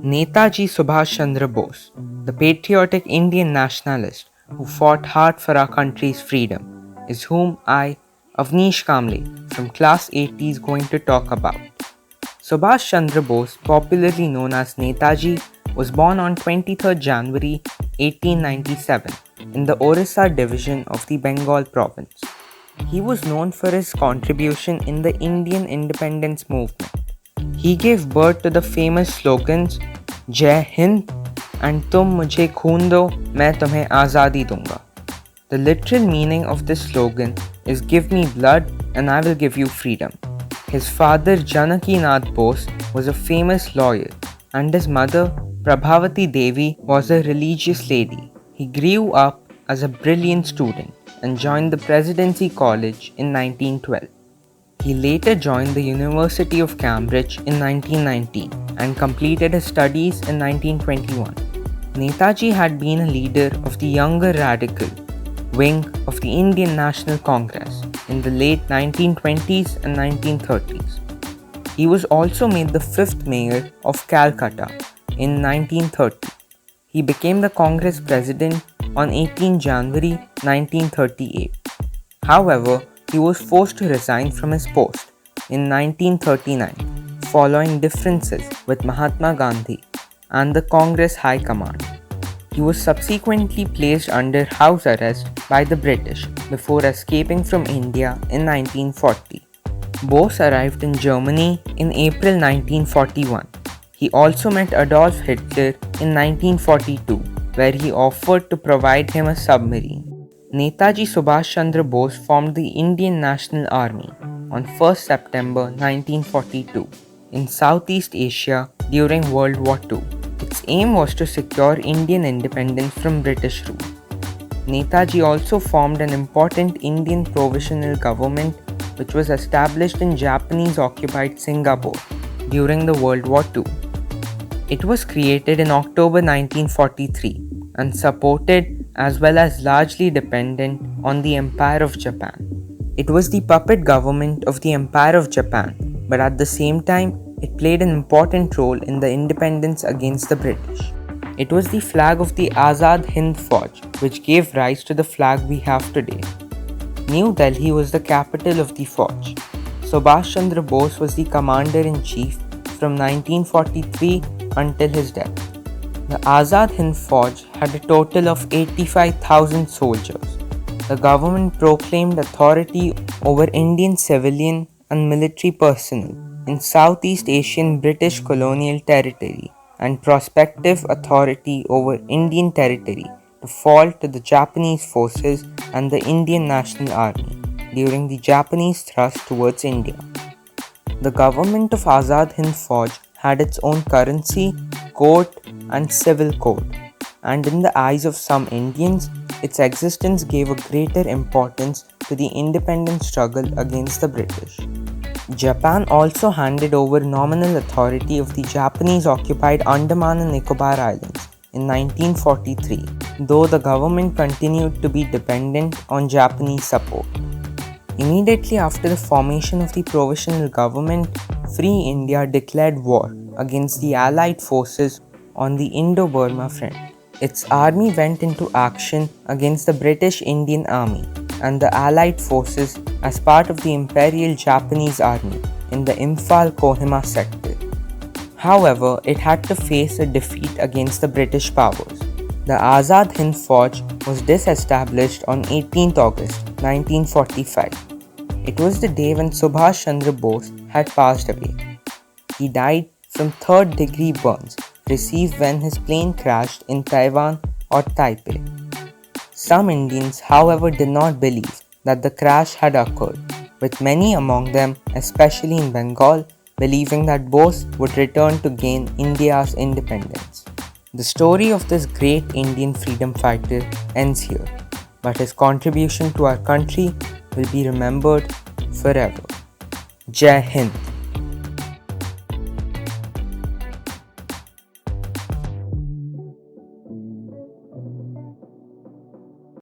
Netaji Subhash Chandra Bose, the patriotic Indian nationalist who fought hard for our country's freedom, is whom I, Avnish Kamble, from Class 80 is going to talk about. Subhash Chandra Bose, popularly known as Netaji, was born on 23rd January 1897 in the Orissa division of the Bengal province. He was known for his contribution in the Indian independence movement. He gave birth to the famous slogans Jai Hind and Tum mujhe khoon do, main tumhe azadi dunga. The literal meaning of this slogan is give me blood and I will give you freedom. His father Janaki Nath Bose was a famous lawyer and his mother Prabhavati Devi was a religious lady. He grew up as a brilliant student and joined the Presidency College in 1912. He later joined the University of Cambridge in 1919 and completed his studies in 1921. Netaji had been a leader of the younger radical wing of the Indian National Congress in the late 1920s and 1930s. He was also made the 5th mayor of Calcutta in 1930. He became the Congress president on 18 January 1938. However, he was forced to resign from his post in 1939 following differences with Mahatma Gandhi and the Congress High Command. He was subsequently placed under house arrest by the British before escaping from India in 1940. Bose arrived in Germany in April 1941. He also met Adolf Hitler in 1942, where he offered to provide him a submarine. Netaji Subhash Chandra Bose formed the Indian National Army on 1st September 1942 in Southeast Asia during World War II. Its aim was to secure Indian independence from British rule. Netaji also formed an important Indian provisional government which was established in Japanese-occupied Singapore during the World War II. It was created in October 1943 and supported as well as largely dependent on the Empire of Japan. It was the puppet government of the Empire of Japan, but at the same time, it played an important role in the independence against the British. It was the flag of the Azad Hind Fauj, which gave rise to the flag we have today. New Delhi was the capital of the Fauj. Subhash Chandra Bose was the commander-in-chief from 1943 until his death. The Azad Hind Fauj had a total of 85,000 soldiers. The government proclaimed authority over Indian civilian and military personnel in Southeast Asian British colonial territory and prospective authority over Indian territory to fall to the Japanese forces and the Indian National Army during the Japanese thrust towards India. The government of Azad Hind Fauj had its own currency, court, and civil code, and in the eyes of some Indians, its existence gave a greater importance to the independence struggle against the British. Japan also handed over nominal authority of the Japanese-occupied Andaman and Nicobar Islands in 1943, though the government continued to be dependent on Japanese support. Immediately after the formation of the provisional government, Free India declared war against the Allied forces on the Indo-Burma front. Its army went into action against the British Indian Army and the Allied forces as part of the Imperial Japanese Army in the Imphal-Kohima sector. However, it had to face a defeat against the British powers. The Azad Hind Fauj was disestablished on 18th August 1945. It was the day when Subhash Chandra Bose had passed away. He died from third-degree burns received when his plane crashed in Taiwan or Taipei. Some Indians, however, did not believe that the crash had occurred, with many among them, especially in Bengal, believing that Bose would return to gain India's independence. The story of this great Indian freedom fighter ends here, but his contribution to our country will be remembered forever. Jai Hind.